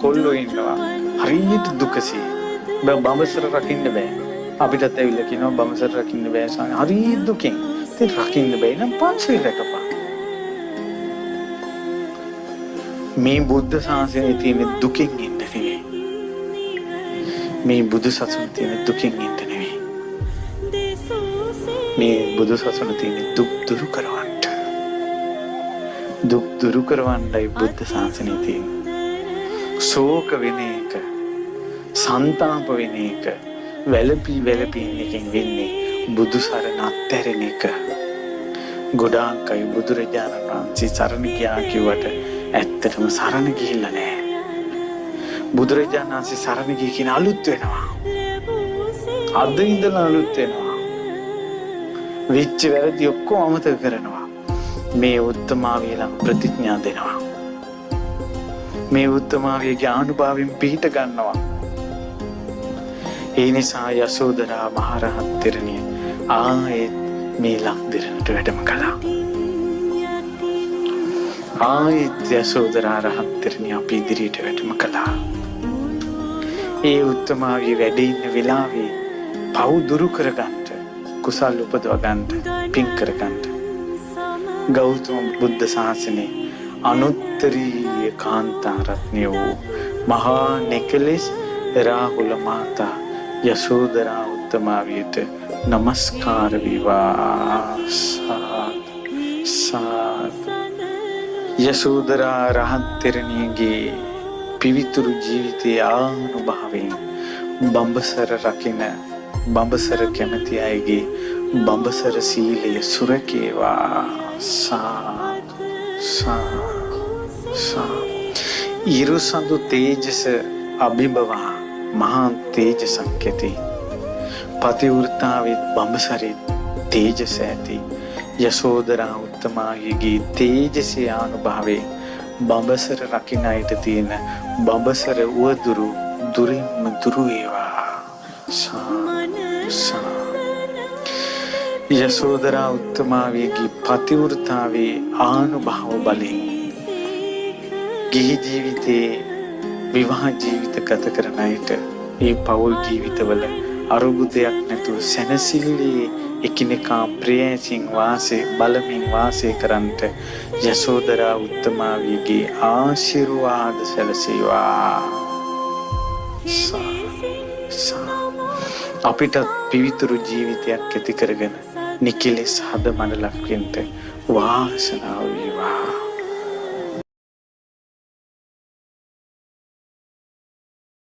කොල්ලෝ ඉන්නවා. හරියට දුකසේ. බඹසර රකින්න බෑ. අපිටත් ඇවිල්ලා කියනවා බඹසර රකින්න බෑ ස්වාමී. හරියට දුකෙන්. ඉතින් රකින්න බෑ නම් පන්සිල් රැකපන්. මේ බුද්ධ ශාසනයේ තියෙන දුකින් ඉන්න නෙවෙයි. මේ බුදු සසුන තියෙන දුකින් ඉන්න නෙවෙයි. මේ බුදු සසුන තියෙන දුක් දුරු කරවන්න. දුක් දුරු කරවන්නයි බුද්ධ ශාසනයේ තියෙන්නේ. ශෝක වෙන එක, සංතාප වෙන එක, වැළපී ඉන්න එකෙන් වෙන්නේ බුදු සරණ අත්හැරෙන එක. ගොඩාක් අය බුදුරජාණන් වහන්සේ සරණ ගියා කිව්වට ඇත්තටම සරණ ගිහිල්ලා නැහැ. බුදුරජාණන් වහන්සේ සරණ ගිය කියන අලුත් වෙනවා. අද ඉඳලා අලුත් වෙනවා. වෙච්ච වැරදි ඔක්කොම අමතක කරනවා. මේ උත්තමාවිය ළඟ ප්‍රතිඥා දෙනවා. මේ උත්තමාවියගේ ආනුභාවයෙන් පිහිට ගන්නවා. ඒ නිසා යසෝදරා මහරහත් තෙරණිය ආයෙත් මේ ලක්දිරණට වැඩම කළා. ආයෙත් යසෝදරා රහත් තෙරණිය අපි ඉදිරියට වැඩම කළා. ඒ උත්තමාවිය වැඩ ඉන්න වෙලාවේ පව් දුරු කරගන්න, කුසල් උපදව ගන්න, පින් කරගන්න ගෞතම බුද්ධ ශාසනයේ අනුත්තරීය කාන්තා රත්නය වූ මහා නෙකලෙස් රාහුල මාතා යසෝදරා උත්තමාවියට නමස්කාර වේවා. යසෝදරා රහත් තෙරණියගේ පිවිතුරු ජීවිතයේ ආනුභාවයෙන් බඹසර රකින, බඹසර කැමති අයගේ බඹසර සීලය සුරකේවා. ඉරුසඳු තේජස අභිභවා මහා තේජසක් ඇති. පතිවෘතාවෙත් බඹසරේ තේජස ඇති. යසෝදරා උත්තමාගේ තේජසේ ආනුභාවයෙන් බඹසර රකින්න අයට තියෙන බඹසර උවදුරු දුරින්ම දුරු වේවා. යසෝදරා උත්තමාගේ පතිවෘතාවේ ආනුභාව බලයෙන් ගිහි ජීවිතේ, විවාහ ජීවිත ගත කරන අයට ඒ පෞල් ජීවිතවල අරුබුදයක් නැතුව සැනසෙල්ලේ එකිනෙකා ප්‍රියසින් වාසය බලමින් වාසය කරන්නට යසෝදරා උත්තමාවියගේ ආශිර්වාද සැලසේවා. අපිටත් පිවිතුරු ජීවිතයක් ඇති කරගෙන නිකලෙස් හද මඩලක් වෙන්න වාසනාව වේවා.